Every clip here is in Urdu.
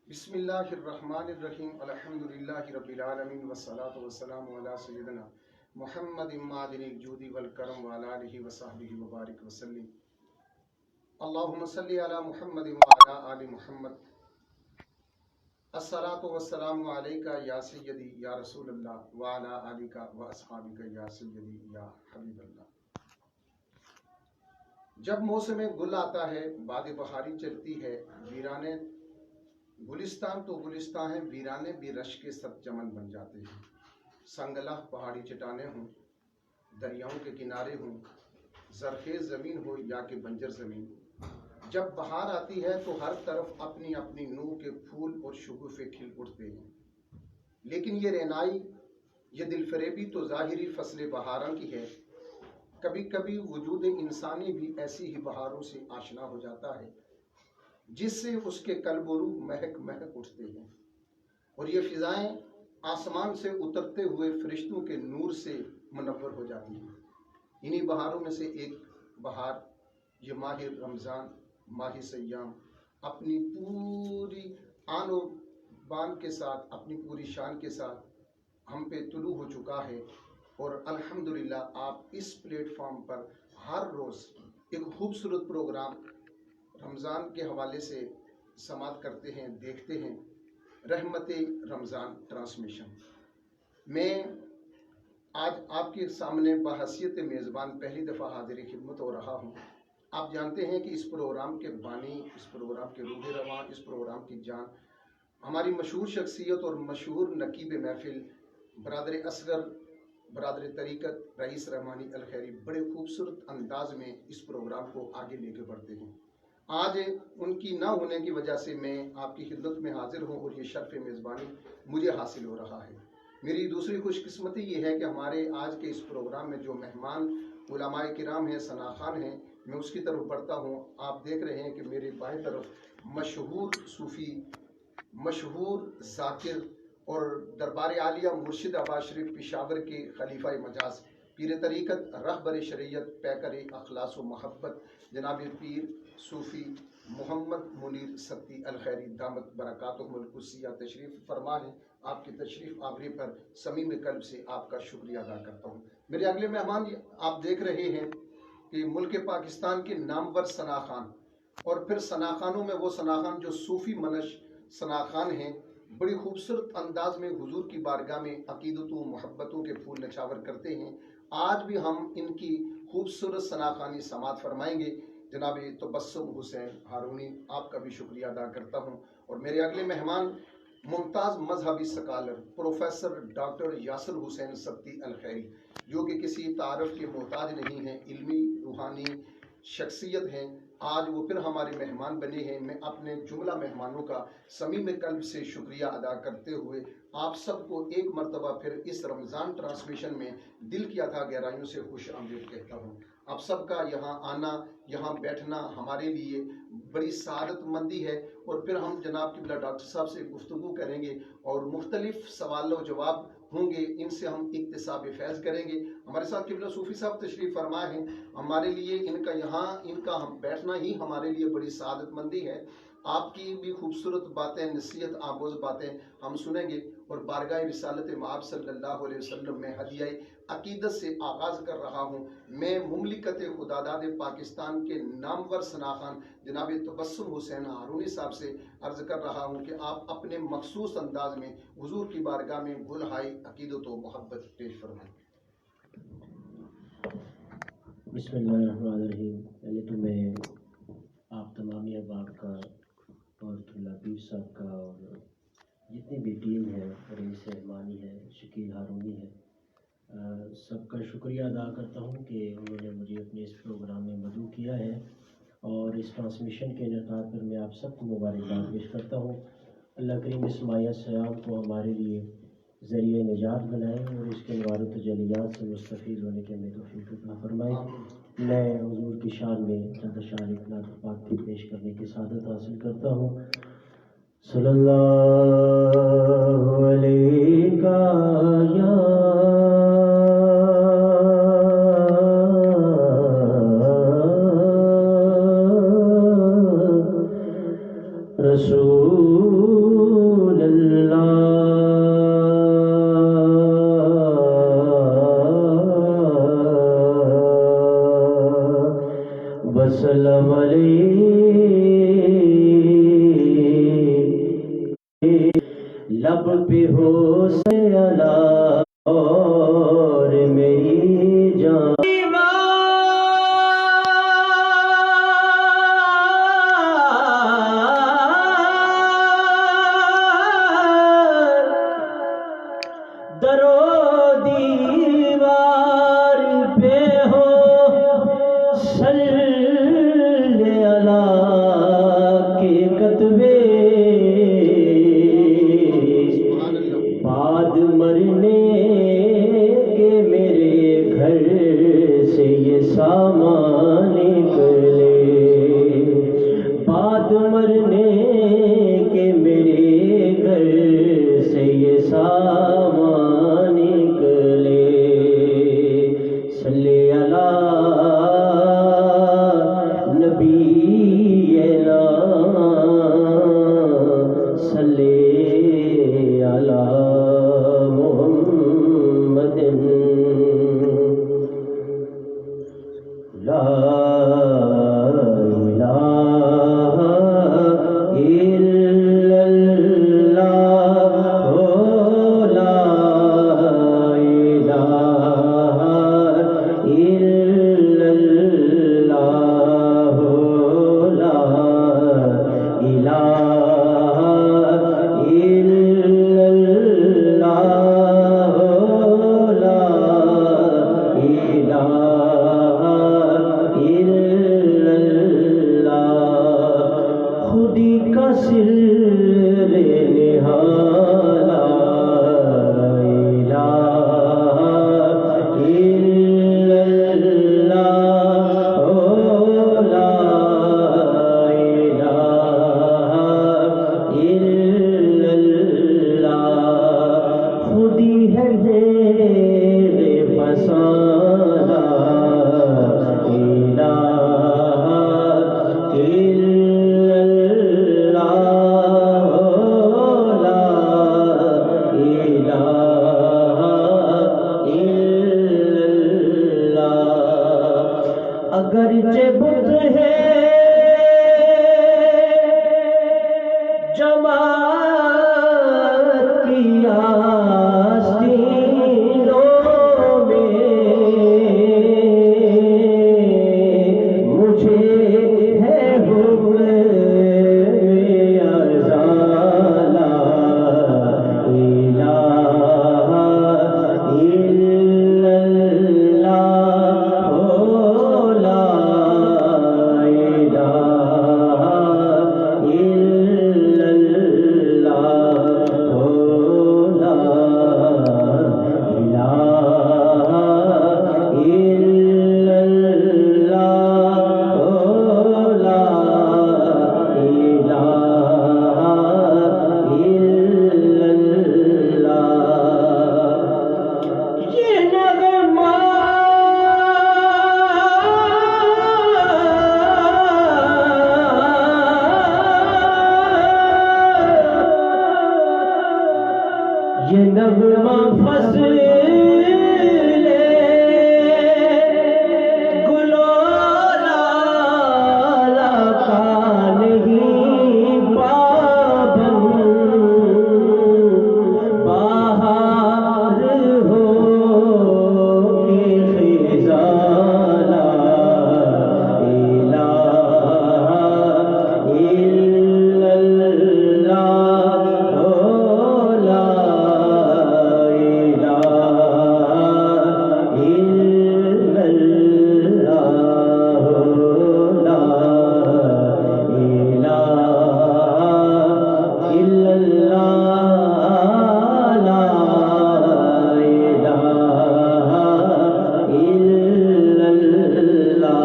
بسم اللہ الرحمن الرحیم الحمدللہ رب العالمین والصلاة والسلام علی سیدنا محمد معدن الجود والکرم وعلی آلہ وصحبہ وبارک وسلم اللہم صلی علی محمد وعلی آل محمد الصلاة والسلام علیکہ یا سیدی یا رسول اللہ وعلی آلکہ واصحابکہ یا سیدی یا حبیب اللہ۔ جب موسم گل آتا ہے، باد بہاری چلتی ہے، ویرانے گلستان تو گلستان ہیں، ویرانے بھی رش کے سب چمن بن جاتے ہیں۔ سنگلاہ پہاڑی چٹانیں ہوں، دریاؤں کے کنارے ہوں، زرخیز زمین ہو یا کہ بنجر زمین، جب بہار آتی ہے تو ہر طرف اپنی اپنی نور کے پھول اور شگوفے کھل اٹھتے ہیں۔ لیکن یہ رعنائی، یہ دل فریبی تو ظاہری فصل بہاراں کی ہے۔ کبھی کبھی وجود انسانی بھی ایسی ہی بہاروں سے آشنا ہو جاتا ہے جس سے اس کے قلب و روح مہک مہک اٹھتے ہیں، اور یہ فضائیں آسمان سے اترتے ہوئے فرشتوں کے نور سے منور ہو جاتی ہیں۔ انہی بہاروں میں سے ایک بہار، یہ ماہ رمضان، ماہ سیام، اپنی پوری آن و بان کے ساتھ، اپنی پوری شان کے ساتھ ہم پہ طلوع ہو چکا ہے، اور الحمدللہ آپ اس پلیٹ فارم پر ہر روز ایک خوبصورت پروگرام رمضان کے حوالے سے سماعت کرتے ہیں، دیکھتے ہیں۔ رحمت رمضان ٹرانسمیشن میں آج آپ کے سامنے بحیثیت میزبان پہلی دفعہ حاضر خدمت ہو رہا ہوں۔ آپ جانتے ہیں کہ اس پروگرام کے بانی، اس پروگرام کے روح رواں، اس پروگرام کی جان ہماری مشہور شخصیت اور مشہور نقیب محفل برادر اصغر، برادر طریقت رئیس رحمانی الخیری بڑے خوبصورت انداز میں اس پروگرام کو آگے لے کے بڑھتے ہیں۔ آج ان کی نہ ہونے کی وجہ سے میں آپ کی خدمت میں حاضر ہوں، اور یہ شرف میزبانی مجھے حاصل ہو رہا ہے۔ میری دوسری خوش قسمتی یہ ہے کہ ہمارے آج کے اس پروگرام میں جو مہمان علماء کرام ہیں، ثناخان ہیں، میں اس کی طرف بڑھتا ہوں۔ آپ دیکھ رہے ہیں کہ میرے بائیں طرف مشہور صوفی، مشہور ذاکر اور دربار عالیہ مرشد آباد شریف پشاور کے خلیفہ مجاز، پیر طریقت، رہبر شریعت، پیکر اخلاص و محبت، جناب پیر صوفی محمد منیر ستی الخیری دامت برکاتہم القدسیہ تشریف فرما ہے۔ آپ کی تشریف آوری پر صمیم قلب سے آپ کا شکریہ ادا کرتا ہوں۔ میرے اگلے مہمان آپ دیکھ رہے ہیں کہ ملک پاکستان کے نامور ثناخان، اور پھر ثناخانوں میں وہ ثناخان جو صوفی منش ثناخان ہیں، بڑی خوبصورت انداز میں حضور کی بارگاہ میں عقیدتوں محبتوں کے پھول نچھاور کرتے ہیں۔ آج بھی ہم ان کی خوبصورت ثناخانی سماعت فرمائیں گے۔ جناب تبسم حسین ہارونی، آپ کا بھی شکریہ ادا کرتا ہوں۔ اور میرے اگلے مہمان ممتاز مذہبی سکالر پروفیسر ڈاکٹر یاسر حسین ستی الخیری، جو کہ کسی تعارف کے محتاج نہیں ہیں، علمی روحانی شخصیت ہیں۔ آج وہ پھر ہمارے مہمان بنے ہیں۔ میں اپنے جملہ مہمانوں کا صمیم قلب سے شکریہ ادا کرتے ہوئے آپ سب کو ایک مرتبہ پھر اس رمضان ٹرانسمیشن میں دل کی اتھا گہرائیوں سے خوش آمدید کہتا ہوں۔ آپ سب کا یہاں آنا، یہاں بیٹھنا ہمارے لیے بڑی سعادت مندی ہے، اور پھر ہم جناب قبلہ ڈاکٹر صاحب سے گفتگو کریں گے اور مختلف سوال و جواب ہوں گے، ان سے ہم اکتساب فیض کریں گے۔ ہمارے ساتھ قبلہ صوفی صاحب تشریف فرما ہیں۔ ہمارے لیے ان کا ہم بیٹھنا ہی ہمارے لیے بڑی سعادت مندی ہے۔ آپ کی بھی خوبصورت باتیں، نصیحت آموز باتیں ہم سنیں گے، اور بارگاہ رسالت مآب صلی اللہ علیہ وسلم میں ہدیہ عقیدت سے آغاز کر رہا ہوں۔ میں مملکت خداداد پاکستان کے نامور ثناخان جناب تبسم حسین ہارونی صاحب سے عرض کر رہا ہوں کہ آپ اپنے مخصوص انداز میں حضور کی بارگاہ میں گلہائی عقیدت و محبت پیش فرمائیں۔ بسم اللہ الرحمن الرحیم۔ پہلے تو میں آپ تمامی احباب کا اور لطیف صاحب کا اور جتنی بھی ٹیم ہے، رئیس رحمانی ہے، شکیل ہارونی ہے، سب کا شکریہ ادا کرتا ہوں کہ انہوں نے مجھے اپنے اس پروگرام میں مدعو کیا ہے، اور اس ٹرانسمیشن کے انعقاد پر میں آپ سب کو مبارکباد پیش کرتا ہوں۔ اللہ کریم اس مایہ سیام کو ہمارے لیے ذریعہ نجات بنائے، اور اس کے انوار و تجلیات سے مستفید ہونے کے ہمیں توفیق عطا فرمائے۔ میں حضور کی شان میں چند اشعار نعت پاک کی پیش کرنے کی سعادت حاصل کرتا ہوں۔ صلی اللہ علیہ یا رسول لب پہ ہو سے الا اور میری جان درو دیوار پہ ہو صلی اللہ کے کتبے بعد مرنے کے میرے گھر سے یہ سامان نکلے بعد مرنے کے میرے گھر سے یہ سامان نکلے صلی اللہ نبینا صلی اللہ محمد لا الہ الا اللہ لا الہ الا اللہ لا الہ الا اللہ لا الہ الا اللہ خودی کا سر نہالا الہ الا اللہ لا الہ الا اللہ خودی ہے میرے فسانہ الہ الا اللہ لا الہ الا اللہ اگرچہ بت ہے جماعت کی آستینوں میں مجھے ہے حکم ارزالا الہ الا اللہ لا الہ الا اللہ لا الہ الا اللہ لا الہ الا اللہ یہ نغمہ یہ نغمہ فصل گلو لالا کا نہیں پابند بہار ہو کے خزاں لا الہ الا اللہ لا الہ الا اللہ لا الہ الا اللہ لا الہ الا اللہ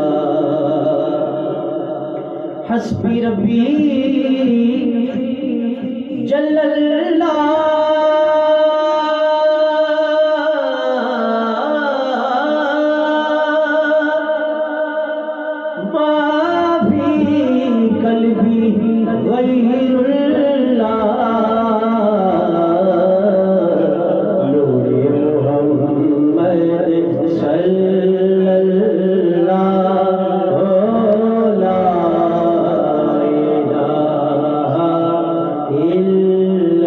حسبی ربی جل اللہ ما فی قلبی غیر اللہ نور محمد صلی اللہ لا الہ الا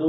2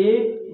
1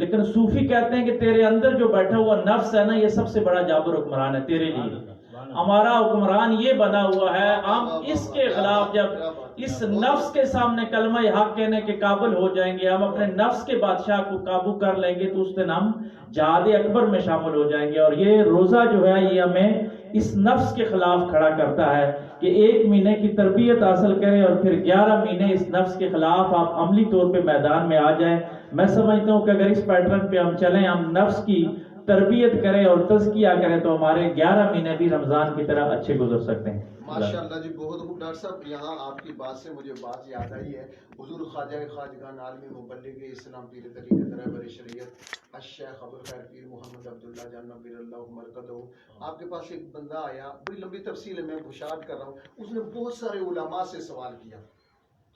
لیکن صوفی کہتے ہیں کہ تیرے اندر جو بیٹھا ہوا نفس ہے نا، یہ سب سے بڑا جابر حکمران ہے تیرے لیے. ہمارا حکمران یہ بنا ہوا ہے، ہم اس کے خلاف جب اس نفس کے سامنے کلمہ حق کہنے کے قابل ہو جائیں گے، ہم اپنے نفس کے بادشاہ کو قابو کر لیں گے، تو اس دن ہم جہاد اکبر میں شامل ہو جائیں گے. اور یہ روزہ جو ہے یہ ہمیں اس نفس کے خلاف کھڑا کرتا ہے کہ 1 مہینے کی تربیت حاصل کریں اور پھر 11 مہینے اس نفس کے خلاف آپ عملی طور پہ میدان میں آ جائیں. میں سمجھتا ہوں کہ اگر اس پیٹرن پہ ہم چلیں، ہم نفس کی تربیت کریں اور تزکیہ کریں، تو ہمارے 11 مہینے بھی رمضان کی طرح اچھے گزر سکتے ہیں. ماشاءاللہ جی، بہت خوب ڈاکٹر صاحب. یہاں آپ کی بات سے مجھے بات یاد آئی ہے. حضور خواجہ خواجگان عالمی مبلغ اسلام پیر طریقت رہبر شریعت الشیخ ابوالخیر پیر محمد عبداللہ جان نبیر اللہ مرکزہ، آپ کے پاس ایک بندہ آیا، بڑی لمبی تفصیل ہے، میں گشاد کر رہا ہوں. اس نے بہت سارے علماء سے سوال کیا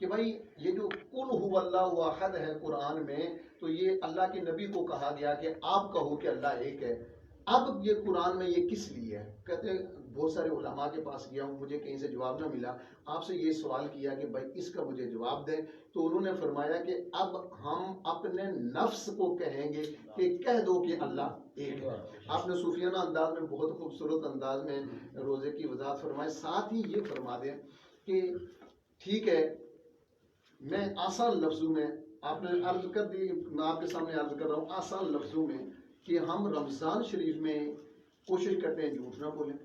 کہ بھائی یہ جو قل هو اللہ احد ہے قرآن میں، تو یہ اللہ کے نبی کو کہا گیا کہ آپ کہو کہ اللہ ایک ہے، اب یہ قرآن میں یہ کس لیے ہے؟ کہتے ہیں بہت سارے علماء کے پاس گیا ہوں، مجھے کہیں سے جواب نہ ملا، آپ سے یہ سوال کیا کہ بھائی اس کا مجھے جواب دیں. تو انہوں نے فرمایا کہ اب ہم اپنے نفس کو کہیں گے کہ کہہ دو کہ اللہ ایک ہے. آپ نے صوفیانہ انداز میں بہت خوبصورت انداز میں روزے کی وضاحت فرمائی. ساتھ ہی یہ فرما دیں کہ ٹھیک ہے، میں آسان لفظوں میں آپ نے عرض کر دی، میں آپ کے سامنے عرض کر رہا ہوں آسان لفظوں میں کہ ہم رمضان شریف میں کوشش کرتے ہیں جھوٹ نہ بولیں،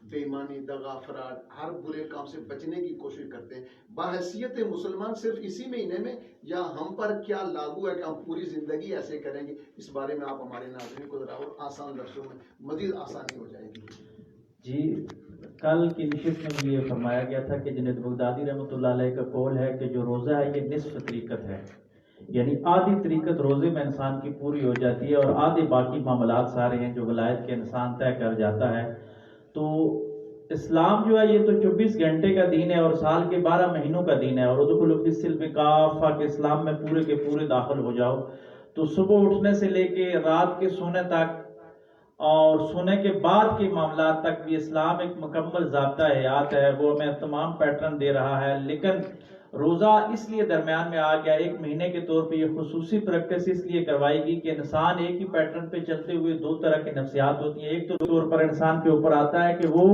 بے ایمانی، دغا، فراڈ، ہر برے کام سے بچنے کی کوشش کرتے ہیں. بحیثیت مسلمان صرف اسی مہینے میں یا ہم پر کیا لاگو ہے کہ ہم پوری زندگی ایسے کریں گے؟ اس بارے میں آپ ہمارے ناظرین کو ذرا اور آسان لفظوں میں مزید آسانی ہو جائے گی. جی، کل کی نشست میں بھی یہ فرمایا گیا تھا کہ جنید بغدادی رحمۃ اللہ علیہ کا قول ہے کہ جو روزہ ہے یہ نصف طریقت ہے، یعنی آدھی طریقت روزے میں انسان کی پوری ہو جاتی ہے اور آدھے باقی معاملات سارے ہیں جو ولایت کے انسان طے کر جاتا ہے. تو اسلام جو ہے یہ تو 24 گھنٹے کا دین ہے اور سال کے 12 مہینوں کا دین ہے. اور ادخلوا فی السلم کافہ کہ اسلام میں پورے کے پورے داخل ہو جاؤ. تو صبح اٹھنے سے لے کے رات کے سونے تک اور سونے کے بعد کے معاملات تک بھی اسلام ایک مکمل ضابطہ حیات ہے، وہ ہمیں تمام پیٹرن دے رہا ہے. لیکن روزہ اس لیے درمیان میں آ گیا، 1 مہینے کے طور پہ یہ خصوصی پریکٹس اس لیے کروائی گئی کہ انسان ایک ہی پیٹرن پہ چلتے ہوئے 2 طرح کی نفسیات ہوتی ہیں. ایک تو طور پر انسان کے اوپر آتا ہے کہ وہ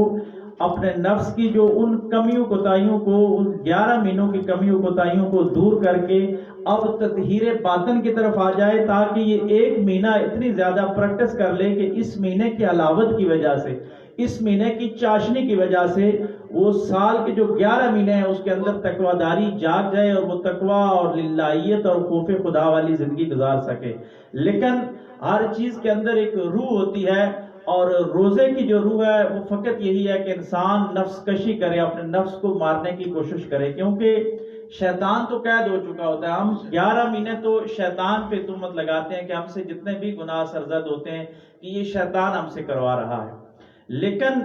اپنے نفس کی جو ان کمیوں کوتاہیوں کو، ان 11 مہینوں کی کمیوں کوتاہیوں کو دور کر کے اب تطہیر باطن کی طرف آ جائے، تاکہ یہ 1 مہینہ اتنی زیادہ پریکٹس کر لے کہ اس مہینے کی علاوت کی وجہ سے، اس مہینے کی چاشنی کی وجہ سے وہ سال کے جو 11 مہینے ہیں اس کے اندر تقوی داری جاگ جائے اور وہ تقوی اور للہیت اور خوف خدا والی زندگی گزار سکے. لیکن ہر چیز کے اندر ایک روح ہوتی ہے، اور روزے کی جو روح ہے وہ فقط یہی ہے کہ انسان نفس کشی کرے، اپنے نفس کو مارنے کی کوشش کرے، کیونکہ شیطان تو قید ہو چکا ہوتا ہے. ہم 11 مہینے تو شیطان پہ تہمت لگاتے ہیں کہ ہم سے جتنے بھی گناہ سرزد ہوتے ہیں کہ یہ شیطان ہم سے کروا رہا ہے. لیکن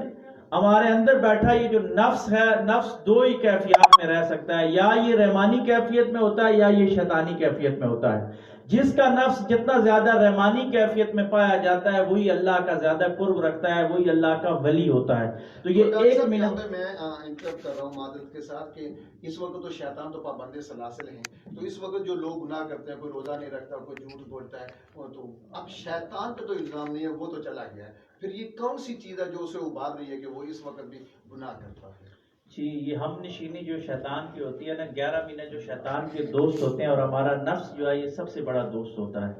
ہمارے اندر بیٹھا یہ جو نفس ہے، نفس 2 ہی کیفیات میں رہ سکتا ہے، یا یہ رحمانی کیفیت میں ہوتا ہے یا یہ شیطانی کیفیت میں ہوتا ہے. جس کا نفس جتنا زیادہ رحمانی کیفیت میں پایا جاتا ہے وہی اللہ کا زیادہ قرب رکھتا ہے، وہی اللہ کا ولی ہوتا ہے. تو یہ 1 مہینہ میں انٹرپٹ کر رہا ہوں معذرت کے ساتھ کہ اس وقت تو شیطان تو پابند سلاسل ہیں، تو اس وقت جو لوگ گناہ کرتے ہیں، کوئی روزہ نہیں رکھتا، کوئی جھوٹ بولتا ہے، تو اب شیطان پہ تو الزام نہیں ہے، وہ تو چلا گیا ہے. پھر یہ کون سی چیز ہے جو اسے ابھار رہی ہے کہ وہ اس وقت بھی گناہ کرتا ہے؟ جی، یہ ہم نشینی جو شیطان کی ہوتی ہے نا، 11 مہینے جو شیطان کے دوست ہوتے ہیں، اور ہمارا نفس جو ہے یہ سب سے بڑا دوست ہوتا ہے.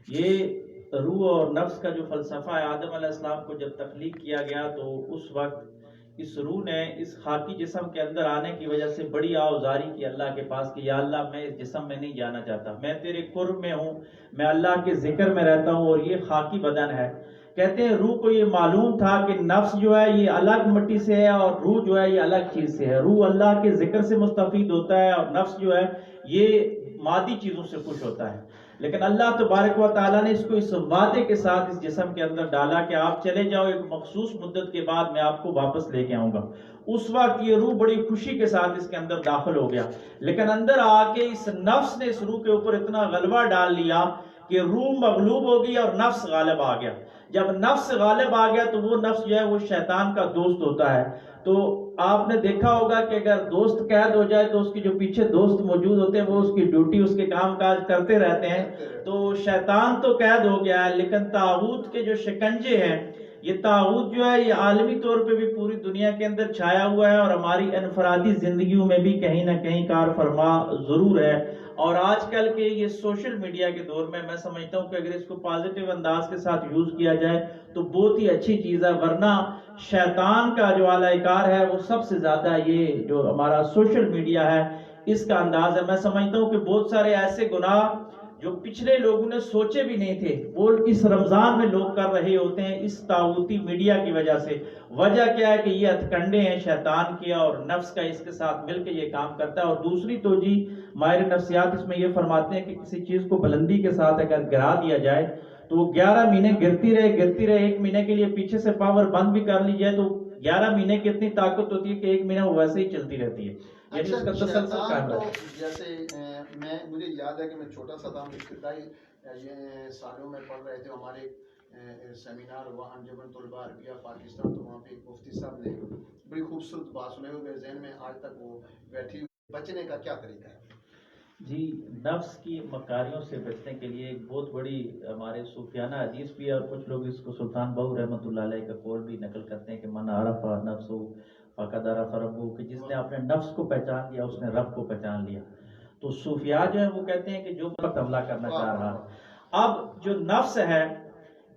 یہ روح اور نفس کا جو فلسفہ ہے، آدم علیہ السلام کو جب تخلیق کیا گیا تو اس وقت اس روح نے اس خاکی جسم کے اندر آنے کی وجہ سے بڑی آوزاری کی اللہ کے پاس کہ یا اللہ میں اس جسم میں نہیں جانا چاہتا، میں تیرے قرب میں ہوں، میں اللہ کے ذکر میں رہتا ہوں اور یہ خاکی بدن ہے. کہتے ہیں روح کو یہ معلوم تھا کہ نفس جو ہے یہ الگ مٹی سے ہے اور روح جو ہے یہ الگ چیز سے ہے. روح اللہ کے ذکر سے مستفید ہوتا ہے اور نفس جو ہے یہ مادی چیزوں سے خوش ہوتا ہے. لیکن اللہ تبارک و تعالیٰ نے اس کو اس وعدے کے ساتھ اس جسم کے اندر ڈالا کہ آپ چلے جاؤ، ایک مخصوص مدت کے بعد میں آپ کو واپس لے کے آؤں گا. اس وقت یہ روح بڑی خوشی کے ساتھ اس کے اندر داخل ہو گیا. لیکن اندر آ کے اس نفس نے اس روح کے اوپر اتنا غلبہ ڈال لیا کہ روح مغلوب ہو گئی اور نفس غالب آ گیا. جب نفس غالب آ گیا تو وہ نفس جو ہے وہ شیطان کا دوست ہوتا ہے. تو آپ نے دیکھا ہوگا کہ اگر دوست قید ہو جائے تو اس کے جو پیچھے دوست موجود ہوتے ہیں وہ اس کی ڈیوٹی اس کے کام کاج کرتے رہتے ہیں. تو شیطان تو قید ہو گیا ہے، لیکن طاغوت کے جو شکنجے ہیں، یہ طاغوت جو ہے یہ عالمی طور پہ بھی پوری دنیا کے اندر چھایا ہوا ہے، اور ہماری انفرادی زندگیوں میں بھی کہیں نہ کہیں کار فرما ضرور ہے. اور آج کل کے یہ سوشل میڈیا کے دور میں سمجھتا ہوں کہ اگر اس کو پازیٹیو انداز کے ساتھ یوز کیا جائے تو بہت ہی اچھی چیز ہے، ورنہ شیطان کا جو اعلی کار ہے وہ سب سے زیادہ یہ جو ہمارا سوشل میڈیا ہے اس کا انداز ہے. میں سمجھتا ہوں کہ بہت سارے ایسے گناہ جو پچھلے لوگوں نے سوچے بھی نہیں تھے وہ اس رمضان میں لوگ کر رہے ہوتے ہیں اس طاغوتی میڈیا کی وجہ سے. وجہ کیا ہے کہ یہ ہتھکنڈے ہیں شیطان کیا، اور نفس کا اس کے ساتھ مل کے یہ کام کرتا ہے. اور دوسری توجہ ماہر نفسیات اس میں یہ فرماتے ہیں کہ کسی چیز کو بلندی کے ساتھ اگر گرا دیا جائے تو وہ 11 مہینے گرتی رہے، 1 مہینے کے لیے پیچھے سے پاور بند بھی کر لی جائے تو 11 مہینے کی اتنی طاقت ہوتی ہے کہ 1 مہینہ وہ ویسے ہی چلتی رہتی ہے. یعنی اس کا تسلسل قائم رہتا ہے. جیسے مجھے یاد ہے کہ میں چھوٹا سا تھا، ابتدائی سالوں میں پڑھ رہے تھے ہمارے سیمینار ہوا انجمن طلباء عربیہ پاکستان، تو وہاں پہ ایک مفتی صاحب نے بڑی خوبصورت بات سنائی ہوئی، میرے ذہن میں آج تک وہ بیٹھی. بچنے کا کیا طریقہ ہے؟ جی، نفس کی مکاریوں سے بچنے کے لیے ایک بہت بڑی ہمارے صوفیانہ حدیث بھی ہے، اور کچھ لوگ اس کو سلطان بہو رحمۃ اللہ علیہ کا قول بھی نقل کرتے ہیں کہ من عرف نفسہ فقد عرف ربہ، کہ جس نے اپنے نفس کو پہچان لیا اس نے رب کو پہچان لیا. تو صوفیاء جو ہے وہ کہتے ہیں کہ جو وقت حملہ کرنا چاہ رہا ہے. اب جو نفس ہے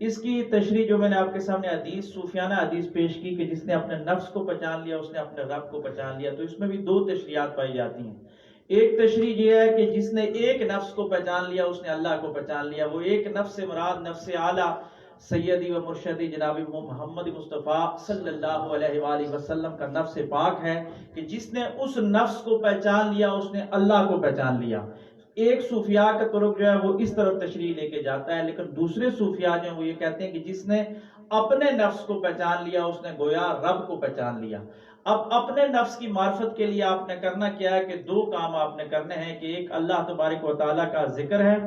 اس کی تشریح جو میں نے آپ کے سامنے حدیث صوفیانہ حدیث پیش کی کہ جس نے اپنے نفس کو پہچان لیا اس نے اپنے رب کو پہچان لیا، تو اس میں بھی 2 تشریحات پائی جاتی ہیں. ایک تشریح یہ ہے کہ جس نے ایک نفس کو پہچان لیا اس نے اللہ کو پہچان لیا. وہ ایک نفس سے مراد نفس اعلیٰ سیدی و مرشدی جناب محمد مصطفیٰ صلی اللہ علیہ وآلہ وسلم کا نفس پاک ہے کہ جس نے اس نفس کو پہچان لیا اس نے اللہ کو پہچان لیا. ایک صوفیاء کا طرق جو ہے وہ اس طرف تشریح لے کے جاتا ہے، لیکن دوسرے صوفیاء جو ہیں وہ یہ کہتے ہیں کہ جس نے اپنے نفس کو پہچان لیا اس نے گویا رب کو پہچان لیا. اب اپنے نفس کی معرفت کے لیے آپ نے کرنا کیا ہے کہ 2 کام آپ نے کرنے ہیں کہ ایک اللہ تبارک و تعالیٰ کا ذکر ہے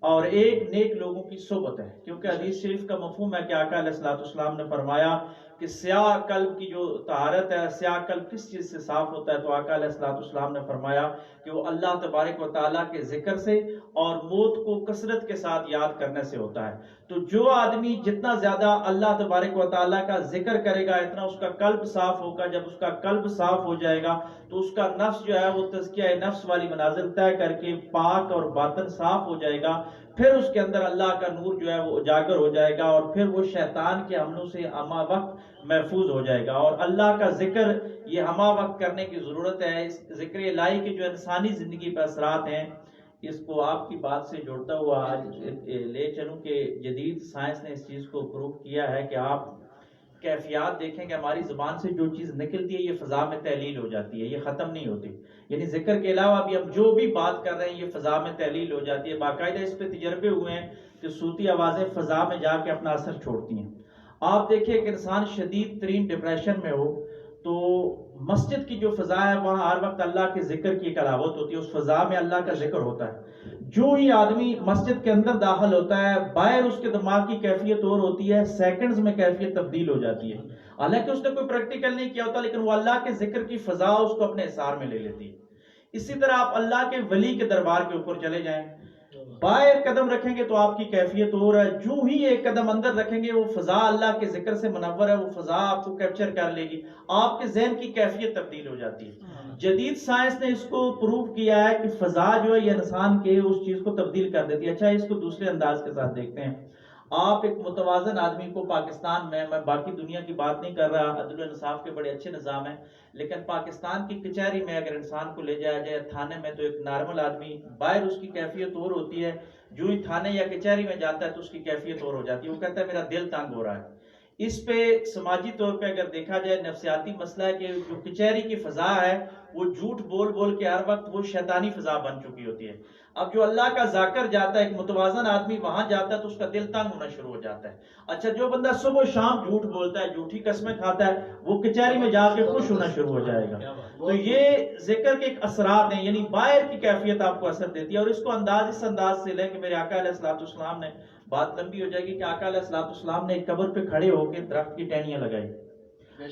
اور ایک نیک لوگوں کی صحبت ہے. کیونکہ حدیث شریف کا مفہوم ہے کہ آقا علیہ الصلوۃ والسلام نے فرمایا کہ سیاہ قلب کی جو طہارت ہے، سیاہ قلب کس چیز سے صاف ہوتا ہے، تو آقا علیہ الصلوۃ والسلام نے فرمایا کہ وہ اللہ تبارک و تعالیٰ کے ذکر سے اور موت کو کثرت کے ساتھ یاد کرنے سے ہوتا ہے. تو جو آدمی جتنا زیادہ اللہ تبارک و تعالیٰ کا ذکر کرے گا اتنا اس کا قلب صاف ہوگا. جب اس کا قلب صاف ہو جائے گا تو اس کا نفس جو ہے وہ تزکیہ نفس والی منازل طے کر کے پاک اور باطن صاف ہو جائے گا. پھر اس کے اندر اللہ کا نور جو ہے وہ اجاگر ہو جائے گا اور پھر وہ شیطان کے حملوں سے ہمہ وقت محفوظ ہو جائے گا. اور اللہ کا ذکر یہ ہمہ وقت کرنے کی ضرورت ہے. اس ذکر الہی کے جو انسانی زندگی پر اثرات ہیں اس کو آپ کی بات سے جوڑتا ہوا آج لے چلوں کہ جدید سائنس نے اس چیز کو پروو کیا ہے کہ آپ کیفیات دیکھیں کہ ہماری زبان سے جو چیز نکلتی ہے یہ فضا میں تحلیل ہو جاتی ہے، یہ ختم نہیں ہوتی. یعنی ذکر کے علاوہ بھی ہم جو بھی بات کر رہے ہیں یہ فضا میں تحلیل ہو جاتی ہے. باقاعدہ اس پہ تجربے ہوئے ہیں کہ صوتی آوازیں فضا میں جا کے اپنا اثر چھوڑتی ہیں. آپ دیکھیں کہ انسان شدید ترین ڈپریشن میں ہو تو مسجد کی جو فضا ہے وہاں ہر وقت اللہ کے ذکر کی ایک علاوت ہوتی ہے، اس فضا میں اللہ کا ذکر ہوتا ہے. جو ہی آدمی مسجد کے اندر داخل ہوتا ہے باہر اس کے دماغ کی کیفیت اور ہوتی ہے، سیکنڈز میں کیفیت تبدیل ہو جاتی ہے. حالانکہ اس نے کوئی پریکٹیکل نہیں کیا ہوتا لیکن وہ اللہ کے ذکر کی فضا اس کو اپنے اثار میں لے لیتی ہے. اسی طرح آپ اللہ کے ولی کے دربار کے اوپر چلے جائیں، باہر قدم رکھیں گے تو آپ کی کیفیت اور ہے، جو ہی ایک قدم اندر رکھیں گے وہ فضا اللہ کے ذکر سے منور ہے، وہ فضا آپ کو کیپچر کر لے گی، آپ کے ذہن کی کیفیت تبدیل ہو جاتی ہے. جدید سائنس نے اس کو پروو کیا ہے کہ فضا جو ہے یہ انسان کے اس چیز کو تبدیل کر دیتی ہے. اچھا اس کو دوسرے انداز کے ساتھ دیکھتے ہیں. آپ ایک متوازن آدمی کو پاکستان میں باقی دنیا کی بات نہیں کر رہا، عدل و انصاف کے بڑے اچھے نظام ہیں، لیکن پاکستان کی کچہری میں اگر انسان کو لے جایا جائے تھانے میں تو ایک نارمل آدمی باہر اس کی کیفیت اور ہوتی ہے، جو ہی تھانے یا کچہری میں جاتا ہے تو اس کی کیفیت اور ہو جاتی ہے. وہ کہتا ہے میرا دل تنگ ہو رہا ہے. اس پہ سماجی طور پہ اگر دیکھا جائے نفسیاتی مسئلہ ہے کہ جو کچہری کی فضا ہے وہ جھوٹ بول بول کے ہر وقت وہ شیطانی فضا بن چکی ہوتی ہے. اب جو اللہ کا ذاکر جاتا ہے ایک متوازن آدمی وہاں جاتا ہے تو اس کا دل تنگ ہونا شروع ہو جاتا ہے. اچھا جو بندہ صبح و شام جھوٹ بولتا ہے، جھوٹی قسمیں کھاتا ہے، وہ کچہری میں جا کے خوش ہونا شروع ہو جائے گا. تو یہ ذکر کے ایک اثرات ہیں، یعنی باہر کی کیفیت آپ کو اثر دیتی ہے. اور اس کو اس انداز سے لیں کہ میرے آقا علیہ الصلوۃ والسلام نے، بات لمبی ہو جائے گی، کہ آقا علیہ الصلوۃ والسلام نے ایک قبر پہ کھڑے ہو کے درخت کی ٹہنیاں لگائی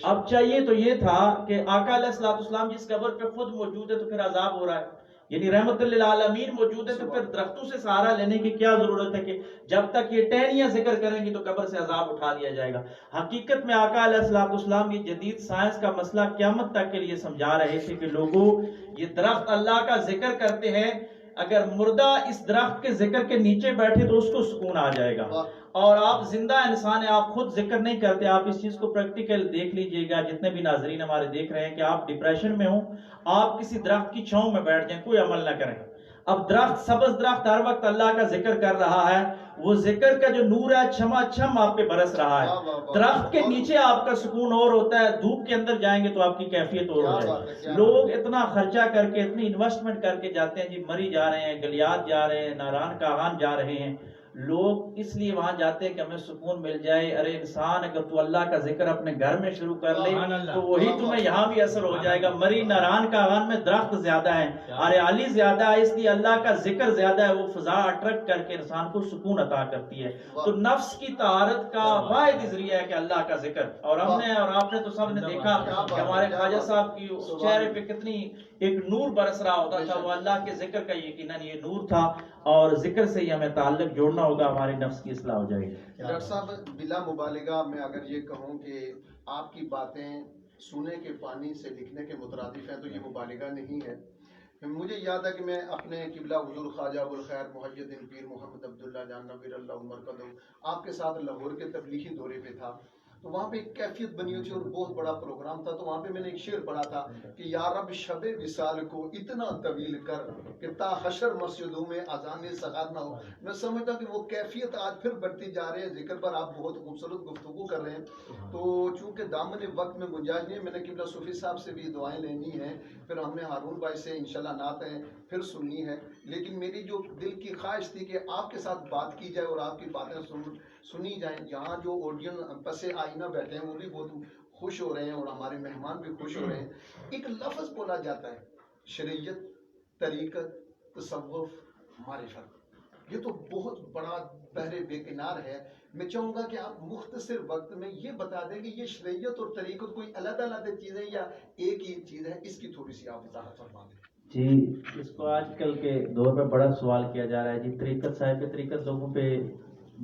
اب چاہیے تو یہ تھا کہ آقا علیہ الصلوۃ والسلام جس قبر پہ خود موجود ہے تو پھر عذاب ہو رہا ہے، یعنی رحمت للعالمین موجود ہے تو پھر درختوں سے سہارا لینے کی کیا ضرورت ہے کہ جب تک یہ ٹہنیاں ذکر کریں گی تو قبر سے عذاب اٹھا لیا جائے گا۔ حقیقت میں آقا علیہ الصلوۃ والسلام یہ جدید سائنس کا مسئلہ قیامت تک کے لیے سمجھا رہے تھے کہ لوگوں یہ درخت اللہ کا ذکر کرتے ہیں، اگر مردہ اس درخت کے ذکر کے نیچے بیٹھے تو اس کو سکون آ جائے گا، اور آپ زندہ انسان ہیں، آپ خود ذکر نہیں کرتے۔ آپ اس چیز کو پریکٹیکل دیکھ لیجئے گا، جتنے بھی ناظرین ہمارے دیکھ رہے ہیں کہ آپ ڈپریشن میں ہوں، آپ کسی درخت کی چھاؤں میں بیٹھ جائیں، کوئی عمل نہ کریں۔ اب درخت، سبز درخت ہر وقت اللہ کا ذکر کر رہا ہے، وہ ذکر کا جو نور ہے چھما چھم آپ پہ برس رہا ہے۔ درخت کے نیچے آپ کا سکون اور ہوتا ہے، دھوپ کے اندر جائیں گے تو آپ کی کیفیت اور ہو جائے گی۔ لوگ اتنا خرچہ کر کے، اتنی انویسٹمنٹ کر کے جاتے ہیں، جی مری جا رہے ہیں، گلیات جا رہے ہیں، ناران کاغان جا رہے ہیں، لوگ اس لیے وہاں جاتے ہیں کہ ہمیں سکون مل جائے۔ ارے انسان اگر تو اللہ کا ذکر اپنے گھر میں شروع کر لے تو وہی تمہیں یہاں بھی اثر ہو جائے گا۔ مری ناران کاغان میں درخت زیادہ ہیں، ہریالی زیادہ ہے، اس لیے اللہ کا ذکر زیادہ ہے، وہ فضا اٹریکٹ کر کے انسان کو سکون عطا کرتی ہے۔ تو نفس کی طہارت کا واحد ذریعہ ہے کہ اللہ کا ذکر، اور ہم نے اور آپ نے تو سب نے دیکھا کہ ہمارے خواجہ صاحب کی چہرے پہ کتنی ایک نور برس رہا ہوتا تھا، وہ اللہ کے ذکر کا یقیناً یہ نور تھا، اور ذکر سے ہی ہمیں تعلق جوڑنا ہوگا، ہماری نفس کی اصلاح ہو جائے گی۔ ڈاکٹر صاحب بلا مبالغہ میں اگر یہ کہوں کہ آپ کی باتیں سونے کے پانی سے لکھنے کے مترادف ہیں تو یہ مبالغہ نہیں ہے۔ مجھے یاد ہے کہ میں اپنے قبلہ حضور خواجہ ابوالخیر محی الدین پیر محمد عبداللہ جان نویر اللہ مرکزہ آپ کے ساتھ لاہور کے تبلیغی دورے پہ تھا، تو وہاں پہ ایک کیفیت بنی ہوئی تھی اور بہت بڑا پروگرام تھا، تو وہاں پہ میں نے ایک شعر پڑھا تھا کہ یا رب شب وصال کو اتنا طویل کر کہ تا حشر مسجدوں میں اذان سغاد نہ ہو۔ میں سمجھتا کہ وہ کیفیت آج پھر بڑھتی جا رہی ہے، ذکر پر آپ بہت خوبصورت گفتگو کر رہے ہیں، تو چونکہ دامن وقت میں گنجائش نہیں ہے، میں نے قبلہ صوفی صاحب سے بھی دعائیں لینی ہیں، پھر ہم نے ہارون بھائی سے انشاءاللہ نعتیں پھر سننی ہے، لیکن میری جو دل کی خواہش تھی کہ آپ کے ساتھ بات کی جائے اور آپ کی باتیں سنی جائیں۔ یہاں جو آڈین پس آئینہ بیٹھے ہیں وہ بھی بہت خوش ہو رہے ہیں اور ہمارے مہمان بھی خوش ہو رہے ہیں۔ ایک لفظ بولا جاتا ہے شریعت، طریقت، تصوف، معرفت، یہ تو بہت بڑا بحر بے کنار ہے۔ میں چاہوں گا کہ آپ مختصر وقت میں یہ بتا دیں کہ یہ شریعت اور طریقت کوئی علیحدہ علیحدہ چیزیں یا ایک ہی چیز ہے، اس کی تھوڑی سی آپ وضاحت فرما دیں۔ جی، اس کو آج کل کے دور میں بڑا سوال کیا جا رہا ہے، جی طریقت صاحب طریقت لوگوں پہ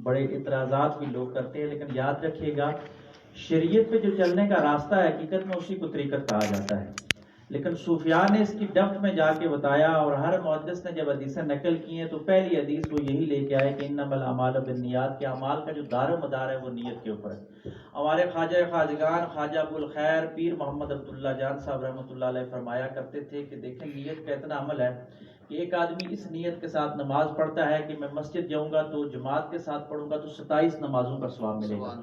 بڑے اعتراضات بھی لوگ کرتے ہیں، لیکن یاد رکھیے گا شریعت پہ جو چلنے کا راستہ ہے حقیقت میں اسی کو طریقت کہا جاتا ہے، لیکن صوفیاء نے اس کی ڈپتھ میں جا کے بتایا، اور ہر محدث نے جب حدیثیں نقل کی ہیں تو پہلی حدیث وہ یہی لے کے آئے کہ انما الاعمال بالنیات، کے اعمال کا جو دار و مدار ہے وہ نیت کے اوپر ہے۔ ہمارے خواجہ خواجگان خواجہ ابوالخیر پیر محمد عبداللہ جان صاحب رحمۃ اللہ علیہ فرمایا کرتے تھے کہ دیکھیں نیت کا اتنا عمل ہے کہ ایک آدمی اس نیت کے ساتھ نماز پڑھتا ہے کہ میں مسجد جاؤں گا تو جماعت کے ساتھ پڑھوں گا تو 27 نمازوں کا ثواب ملے گا۔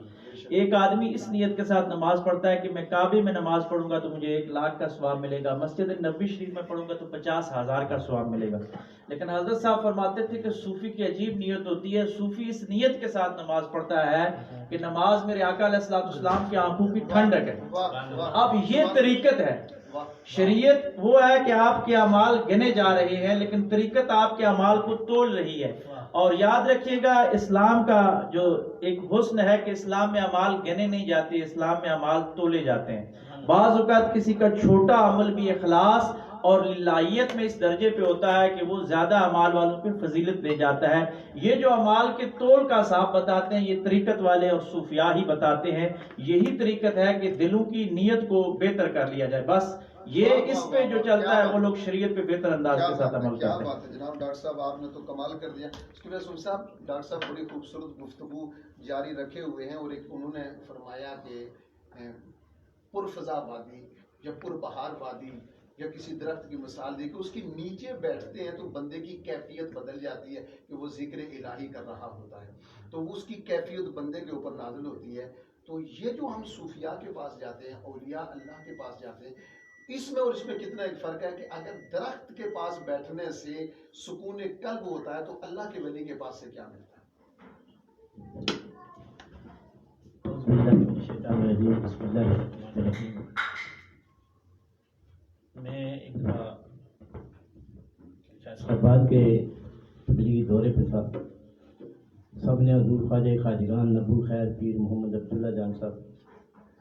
ایک آدمی اس نیت کے ساتھ نماز پڑھتا ہے کہ میں کعبے میں نماز پڑھوں گا تو مجھے 1,00,000 کا ثواب ملے گا، مسجد نبوی شریف میں پڑھوں گا تو 50,000 کا ثواب ملے گا۔ لیکن حضرت صاحب فرماتے تھے کہ صوفی کی عجیب نیت ہوتی ہے، صوفی اس نیت کے ساتھ نماز پڑھتا ہے کہ نماز میرے آقا علیہ الصلوۃ والسلام کی آنکھوں کی ٹھنڈک ہے۔ اب یہ طریقت ہے۔ شریعت وہ ہے کہ آپ کے اعمال گنے جا رہے ہیں، لیکن طریقت آپ کے اعمال کو تول رہی ہے۔ اور یاد رکھیے گا اسلام کا جو ایک حسن ہے کہ اسلام میں اعمال گنے نہیں جاتے، اسلام میں اعمال تولے جاتے ہیں۔ بعض اوقات کسی کا چھوٹا عمل بھی اخلاص اور للہیت میں اس درجے پہ ہوتا ہے کہ وہ زیادہ اعمال والوں پہ فضیلت دے جاتا ہے۔ یہ جو اعمال کے تول کا حساب بتاتے ہیں یہ طریقت والے اور صوفیاء ہی بتاتے ہیں۔ یہی طریقت ہے کہ دلوں کی نیت کو بہتر کر لیا جائے، بس یہ اس پہ جو چلتا ہے وہ لوگ شریعت پہ بہتر انداز کے ساتھ عمل کرتے ہیں۔ کیا بات ہے جناب، ڈاکٹر صاحب آپ نے تو کمال کر دیا۔ اس کے بعد صوفی صاحب، ڈاکٹر صاحب بڑی خوبصورت گفتگو جاری رکھے ہوئے ہیں، اور ایک انہوں نے فرمایا کہ پرفضا وادی یا پر بہار وادی یا کسی درخت کی مثال دی کہ اس کے نیچے بیٹھتے ہیں تو بندے کی کیفیت بدل جاتی ہے کہ وہ ذکر الہی کر رہا ہوتا ہے، تو اس کی کیفیت بندے کے اوپر نازل ہوتی ہے۔ تو یہ جو ہم صوفیاء کے پاس جاتے ہیں، اولیاء اللہ کے پاس جاتے ہیں، اس میں اور اس میں کتنا ایک فرق ہے کہ اگر درخت کے پاس بیٹھنے سے سکون قلب ہوتا ہے تو اللہ کے ولی کے پاس سے کیا ملتا ہے؟ میں ایک فیصلہ کے تبلیغی دورے پہ تھا، سب نے حضور خواجہ خواجگان نبو خیر پیر محمد عبداللہ جان صاحب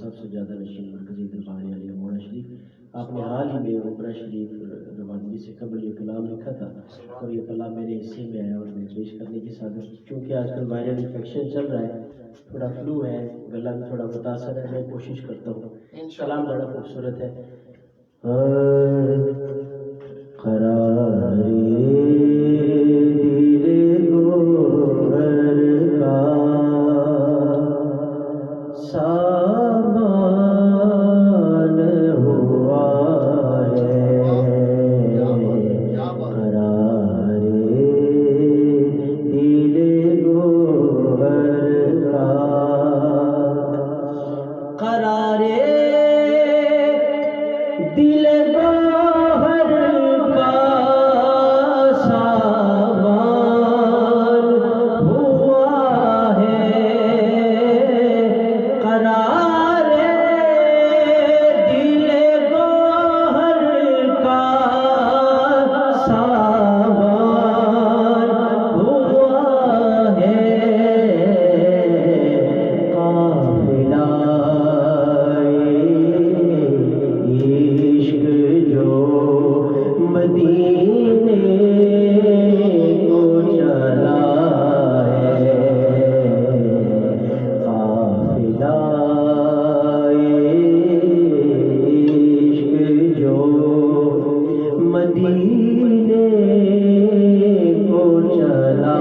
سب سے زیادہ نشین مرکزی دربار عالیہ مولانا شریف، آپ نے حال ہی میں عمرہ شریف روانگی سے قبل یہ کلام لکھا تھا اور یہ کلام میرے حصے میں ہے اور میں پیش کرنے کی سعادت، چونکہ آج کل وائرل انفیکشن چل رہا ہے، تھوڑا فلو ہے، گلا بھی تھوڑا متاثر ہے، میں کوشش کرتا ہوں. کلام بڑا خوبصورت ہے. قراری دل گوہر کا سامان ہوا ہے، قراری دل گوہر کا، قرارے دل گوہر کا سامان ہوا ہے، قرار دل گوہر کا سامان ہوا ہے، قافلہ عشق جو مدینے کو چلا ہے، قافلہ عشق جو مدینے کو چلا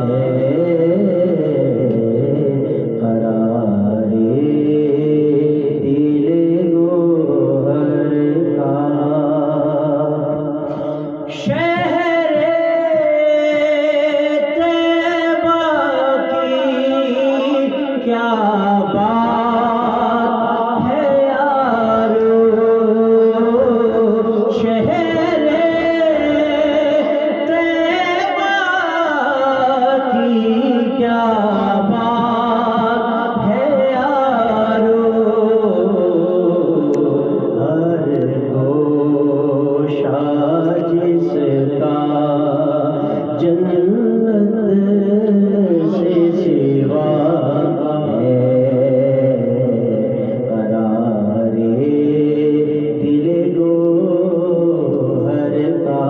ہے، قرارے دل گوہر کا، شہر طیبہ کی کیا بات ہے یارو، شہر طیبہ کی کیا بات ہے یارو، ہر گوشہ جس کا جنت سے سوا ہے، قرارے دل گوہر کا،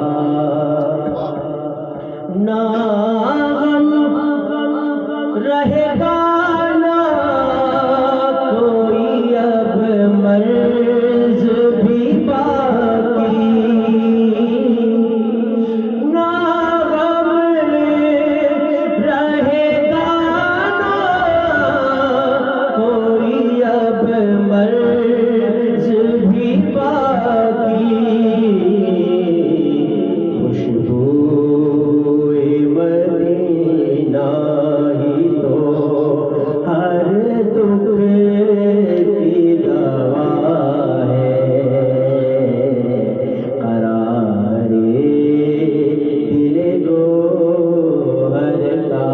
نہ غم رہے گا نہ کوئی اب مرض بھی باقی، نہ غم رہے گا نہ کوئی اب مرض بھی باقی، خوشبو مدینہ ہی تو ہر دکھ کی دوا ہے، قرارے دل گوہر کا،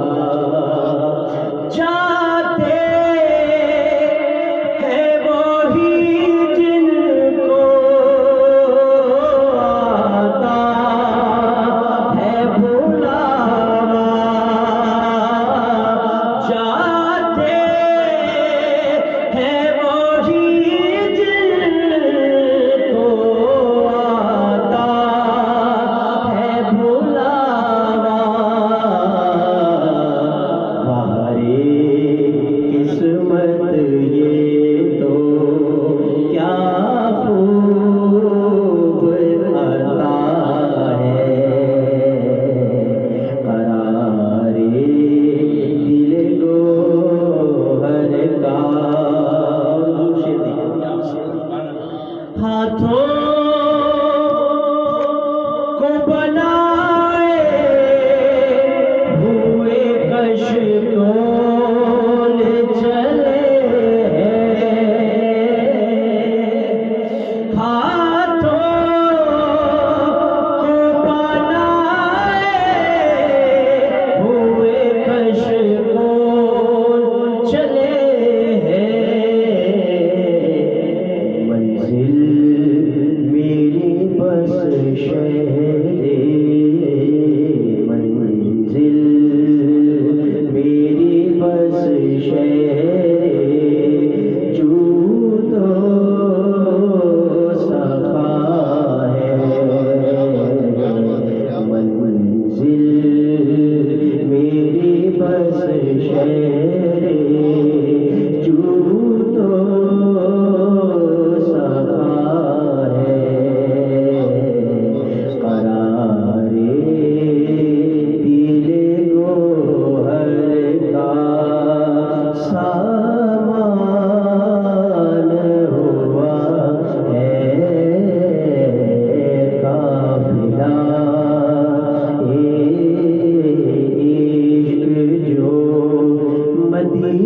جاتے ہیں وہی